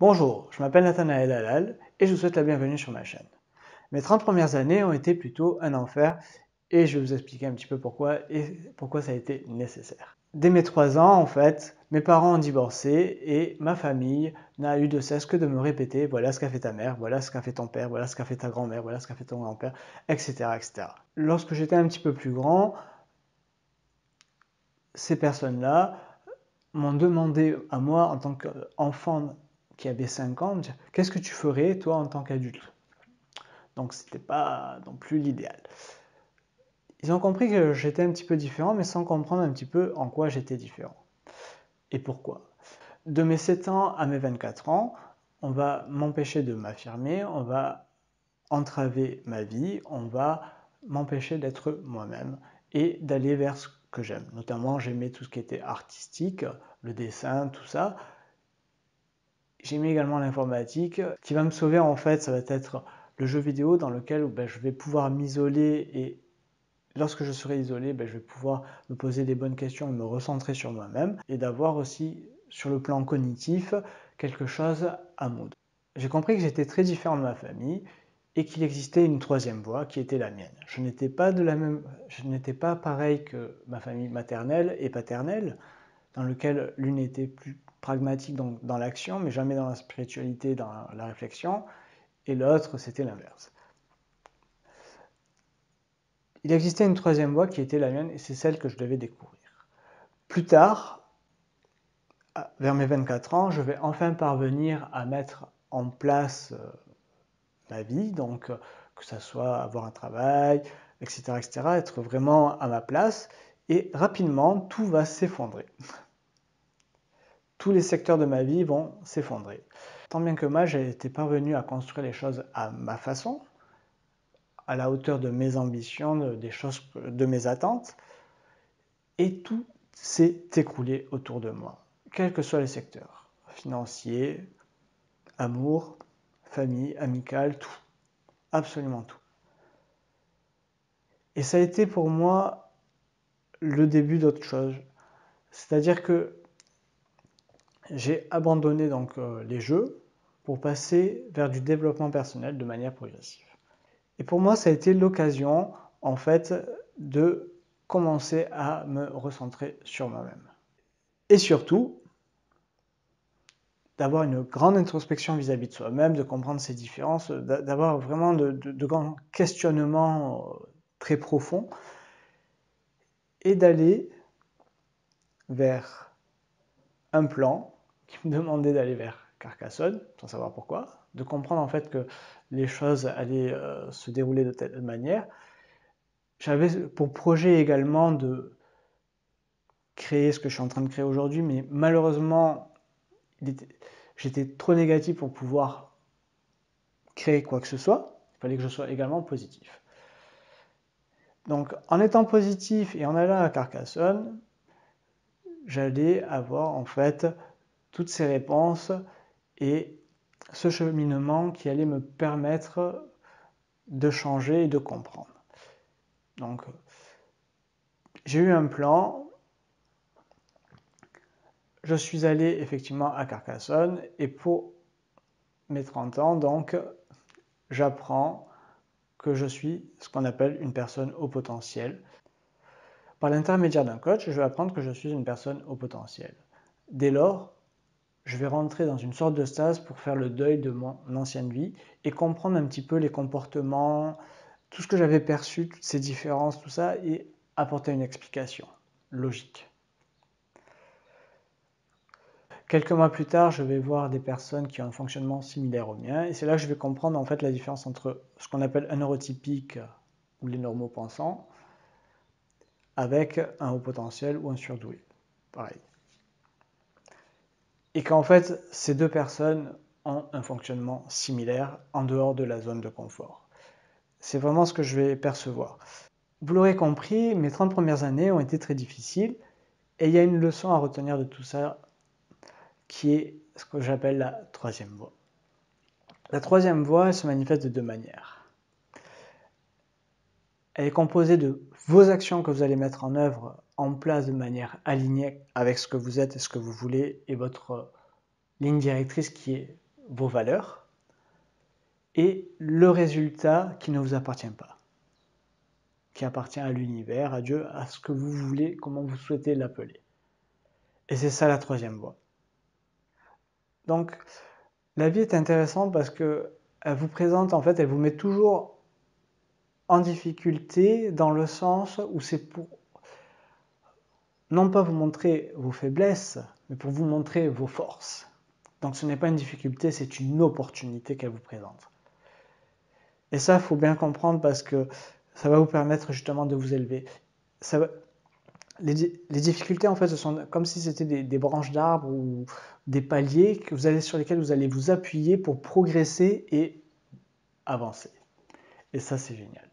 Bonjour, je m'appelle Nathanaël Halal et je vous souhaite la bienvenue sur ma chaîne. Mes 30 premières années ont été plutôt un enfer et je vais vous expliquer un petit peu pourquoi et pourquoi ça a été nécessaire. Dès mes 3 ans, en fait, mes parents ont divorcé et ma famille n'a eu de cesse que de me répéter voilà ce qu'a fait ta mère, voilà ce qu'a fait ton père, voilà ce qu'a fait ta grand-mère, voilà ce qu'a fait ton grand-père, etc., etc. Lorsque j'étais un petit peu plus grand, ces personnes-là m'ont demandé à moi, en tant qu'enfant qui avait 5 ans, qu'est-ce que tu ferais toi en tant qu'adulte? Donc c'était pas non plus l'idéal. Ils ont compris que j'étais un petit peu différent, mais sans comprendre un petit peu en quoi j'étais différent. Et pourquoi? De mes 7 ans à mes 24 ans, on va m'empêcher de m'affirmer, on va entraver ma vie, on va m'empêcher d'être moi-même et d'aller vers ce que j'aime. Notamment, j'aimais tout ce qui était artistique, le dessin, tout ça. J'aimais également l'informatique. Ce qui va me sauver, en fait, ça va être le jeu vidéo dans lequel je vais pouvoir m'isoler et lorsque je serai isolé, je vais pouvoir me poser des bonnes questions et me recentrer sur moi-même et d'avoir aussi, sur le plan cognitif, quelque chose à moudre. J'ai compris que j'étais très différent de ma famille et qu'il existait une troisième voie qui était la mienne. Je n'étais pas pareil que ma famille maternelle et paternelle, dans lequel l'une était plus pragmatique dans l'action, mais jamais dans la spiritualité, dans la réflexion, et l'autre, c'était l'inverse. Il existait une troisième voie qui était la mienne, et c'est celle que je devais découvrir. Plus tard, vers mes 24 ans, je vais enfin parvenir à mettre en place ma vie, donc que ce soit avoir un travail, etc., etc., être vraiment à ma place, et rapidement, tout va s'effondrer. Tous les secteurs de ma vie vont s'effondrer. Tant bien que mal, j'ai été parvenu à construire les choses à ma façon, à la hauteur de mes ambitions, de mes attentes, et tout s'est écroulé autour de moi, quels que soient les secteurs, financier, amour, famille, amical, tout, absolument tout. Et ça a été pour moi le début d'autre chose, c'est-à-dire que j'ai abandonné donc les jeux pour passer vers du développement personnel de manière progressive. Et pour moi, ça a été l'occasion, en fait, de commencer à me recentrer sur moi-même. Et surtout, d'avoir une grande introspection vis-à-vis de soi-même, de comprendre ses différences, d'avoir vraiment de grands questionnements très profonds, et d'aller vers un plan qui me demandait d'aller vers Carcassonne, sans savoir pourquoi, de comprendre en fait que les choses allaient se dérouler de telle manière. J'avais pour projet également de créer ce que je suis en train de créer aujourd'hui, mais malheureusement, j'étais trop négatif pour pouvoir créer quoi que ce soit. Il fallait que je sois également positif. Donc, en étant positif et en allant à Carcassonne, j'allais avoir en fait toutes ces réponses et ce cheminement qui allait me permettre de changer et de comprendre. Donc, j'ai eu un plan. Je suis allé effectivement à Carcassonne et pour mes 30 ans, donc, j'apprends que je suis ce qu'on appelle une personne au potentiel. Par l'intermédiaire d'un coach, je vais apprendre que je suis une personne au potentiel. Dès lors, je vais rentrer dans une sorte de stase pour faire le deuil de mon ancienne vie et comprendre un petit peu les comportements, tout ce que j'avais perçu, toutes ces différences, tout ça, et apporter une explication logique. Quelques mois plus tard, je vais voir des personnes qui ont un fonctionnement similaire au mien, et c'est là que je vais comprendre en fait la différence entre ce qu'on appelle un neurotypique ou les normaux pensants, avec un haut potentiel ou un surdoué. Pareil. Et qu'en fait, ces deux personnes ont un fonctionnement similaire en dehors de la zone de confort. C'est vraiment ce que je vais percevoir. Vous l'aurez compris, mes 30 premières années ont été très difficiles, et il y a une leçon à retenir de tout ça, qui est ce que j'appelle la troisième voie. La troisième voie, elle se manifeste de deux manières. Elle est composée de vos actions que vous allez mettre en œuvre en place de manière alignée avec ce que vous êtes et ce que vous voulez et votre ligne directrice qui est vos valeurs, et le résultat qui ne vous appartient pas, qui appartient à l'univers, à Dieu, à ce que vous voulez, comment vous souhaitez l'appeler. Et c'est ça la troisième voie. Donc, la vie est intéressante parce que elle vous présente, en fait, elle vous met toujours en difficulté dans le sens où c'est pour non pas vous montrer vos faiblesses, mais pour vous montrer vos forces. Donc ce n'est pas une difficulté, c'est une opportunité qu'elle vous présente. Et ça, il faut bien comprendre parce que ça va vous permettre justement de vous élever. Les difficultés, en fait, ce sont comme si c'était des branches d'arbres ou des paliers sur lesquels vous allez vous appuyer pour progresser et avancer. Et ça, c'est génial.